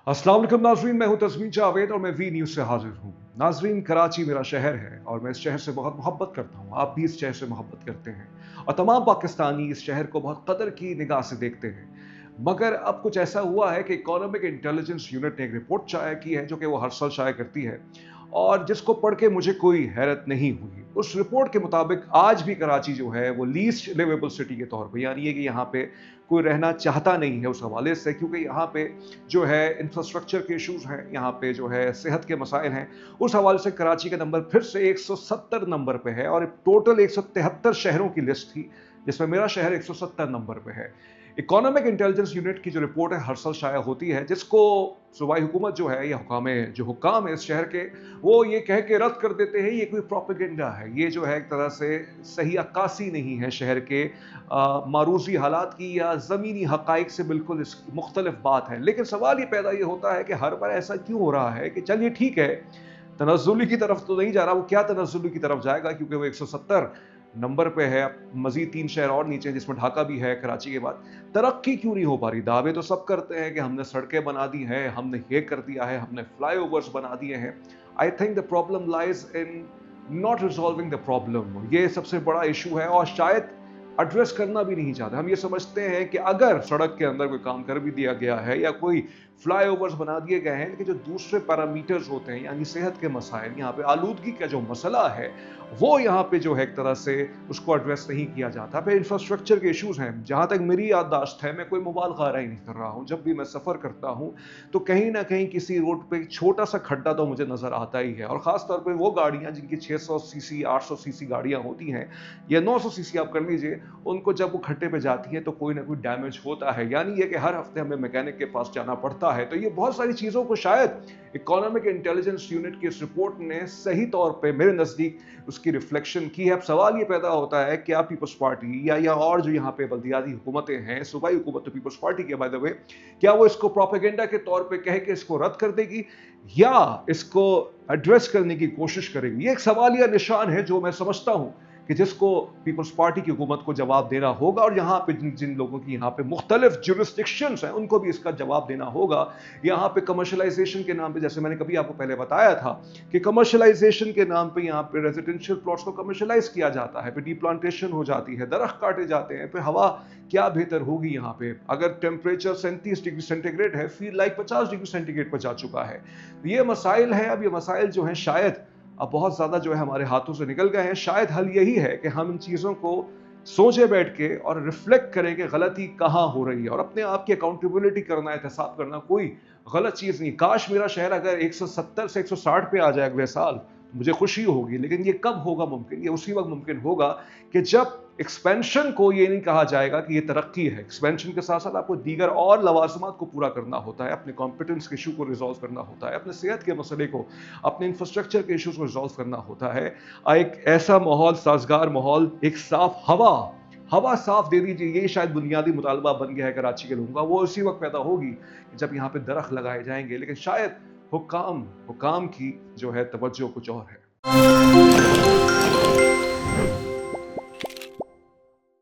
अस्सलाम वालेकुम नाजरीन, मैं हूं तस्मीन जावेद और मैं वी न्यूज़ से हाजिर हूं। नाजरीन, कराची मेरा शहर है और मैं इस शहर से बहुत मोहब्बत करता हूं। आप भी इस शहर से मोहब्बत करते हैं और तमाम पाकिस्तानी इस शहर को बहुत कदर की निगाह से देखते हैं। मगर अब कुछ ऐसा हुआ है कि इकोनॉमिक इंटेलिजेंस यूनिट ने एक रिपोर्ट शाया की है, जो कि वो हर साल शाया करती है और जिसको पढ़ के मुझे कोई हैरत नहीं हुई। उस रिपोर्ट के मुताबिक आज भी कराची जो है वो लीस्ट लिवेबल सिटी के तौर पे, यानी है कि यहाँ पे कोई रहना चाहता नहीं है उस हवाले से, क्योंकि यहाँ पे जो है इंफ्रास्ट्रक्चर के इश्यूज हैं, यहाँ पे जो है सेहत के मसाइल हैं। उस हवाले से कराची का नंबर फिर से 170 नंबर पे है और टोटल 173 शहरों की लिस्ट थी, जिसमें मेरा शहर 170 नंबर पे है। इकोनॉमिक इंटेलिजेंस यूनिट की जो रिपोर्ट है हर साल शाया होती है, जिसको सूबाई हुकूमत जो है या हुकाम है इस शहर के, वो ये कह के रद्द कर देते हैं ये कोई प्रोपेगेंडा है। ये जो है एक तरह से सही अक्कासी नहीं है शहर के मारूजी हालात की या ज़मीनी हकाइक से, बिल्कुल इस मुख्तलिफ बात है। लेकिन सवाल ये पैदा ये होता है कि हर बार ऐसा क्यों हो रहा है कि चलिए ठीक है, तनज़्ज़ुली की तरफ तो नहीं जा रहा, वो क्या तनज़्ज़ुली की तरफ जाएगा, क्योंकि वो 170 नंबर पे है। मजीद 3 शहर और नीचे हैं, जिसमें ढाका भी है कराची के बाद। तरक्की क्यों नहीं हो पा रही? दावे तो सब करते हैं कि हमने सड़कें बना दी हैं, हमने ये कर दिया है, हमने फ्लाईओवर्स बना दिए हैं। I think the problem lies in not resolving the problem. ये सबसे बड़ा इशू है और शायद एड्रेस करना भी नहीं चाहते। हम ये समझते हैं कि अगर सड़क के अंदर कोई काम कर भी दिया गया है या कोई फ्लाईओवर्स बना दिए गए हैं, लेकिन जो दूसरे पैरामीटर्स होते हैं, यानी सेहत के मसाइल, यहाँ पे आलूदगी का जो मसला है, वो यहाँ पे जो है एक तरह से उसको एड्रेस नहीं किया जाता। फिर इंफ्रास्ट्रक्चर के इश्यूज हैं। जहाँ तक मेरी याददाश्त है, मैं कोई मुबालगा ही नहीं कर रहा हूँ, जब भी मैं सफ़र करता हूँ तो कहीं ना कहीं किसी रोड पे छोटा सा खड्डा तो मुझे नज़र आता ही है। और ख़ास तौर पे वो गाड़ियाँ जिनकी 600 सीसी 800 सीसी गाड़ियाँ होती हैं या 900 सीसी आप कर लीजिए, उनको जब वो खड्डे पे जाती है तो कोई ना कोई डैमेज होता है, यानी ये कि हर हफ्ते हमें मैकेनिक के पास जाना पड़ता है। तो ये बहुत सारी चीज़ों को शायद इकोनॉमिक इंटेलिजेंस यूनिट की इस रिपोर्ट ने सही तौर पे मेरे नज़दीक उसकी रिफ्लेक्शन की है। अब सवाल ये पैदा होता है कि आप पीपल्स पार्टी या और जो यहाँ पे बल्दियाती हुकूमतें हैं, सूबाई हुकूमत तो पीपल्स पार्टी की बाय द वे, क्या वो इसको प्रोपेगेंडा के तौर पे कह के इसको रद्द कर देगी या इसको एड्रेस करने की कोशिश करेगी? ये एक सवालिया निशान है जो मैं समझता हूँ कि जिसको पीपल्स पार्टी की हुकूमत को जवाब देना होगा और यहाँ पे जिन जिन लोगों की यहाँ पे मुख्तलिफ जुरिस्डिक्शंस हैं, उनको भी इसका जवाब देना होगा। यहाँ पे कमर्शलाइजेशन के नाम पे, जैसे मैंने कभी आपको पहले बताया था कि कमर्शलाइजेशन के नाम पे यहाँ पे रेजिडेंशियल प्लॉट्स को कमर्शलाइज किया जाता है, फिर डीप्लांटेशन हो जाती है, दरख्त काटे जाते हैं, फिर हवा क्या बेहतर होगी यहाँ पे। अगर टेम्परेचर 37 डिग्री सेंटीग्रेड है, फील लाइक 50 डिग्री सेंटीग्रेड पर जा चुका है। ये मसाइल है। अब ये मसाइल जो हैं शायद अब बहुत ज़्यादा जो है हमारे हाथों से निकल गए हैं। शायद हल यही है कि हम इन चीज़ों को सोचे बैठ के और रिफ्लेक्ट करें कि गलती कहाँ हो रही है और अपने आप की अकाउंटेबिलिटी करना, एहतसाब करना कोई गलत चीज़ नहीं। काश मेरा शहर अगर 170 से 160 पे आ जाए अगले साल, मुझे खुशी होगी। लेकिन ये कब होगा मुमकिन? ये उसी वक्त मुमकिन होगा कि जब एक्सपेंशन को ये नहीं कहा जाएगा कि ये तरक्की है। एक्सपेंशन के साथ साथ आपको दीगर और लवाजमात को पूरा करना होता है, अपने कॉम्पिटेंस के इशू को रिजॉल्व करना होता है, अपने सेहत के मसले को, अपने इंफ्रास्ट्रक्चर के इशूज को रिजॉल्व करना होता है। एक ऐसा माहौल, साजगार माहौल, एक साफ हवा साफ दे दीजिए, ये शायद बुनियादी मुतालबा बन गया है कराची के लोगों का। वो उसी वक्त पैदा होगी जब यहाँ पे दरख्त लगाए जाएंगे। लेकिन शायद हुकाम की जो है तवज्जो कुछ और है।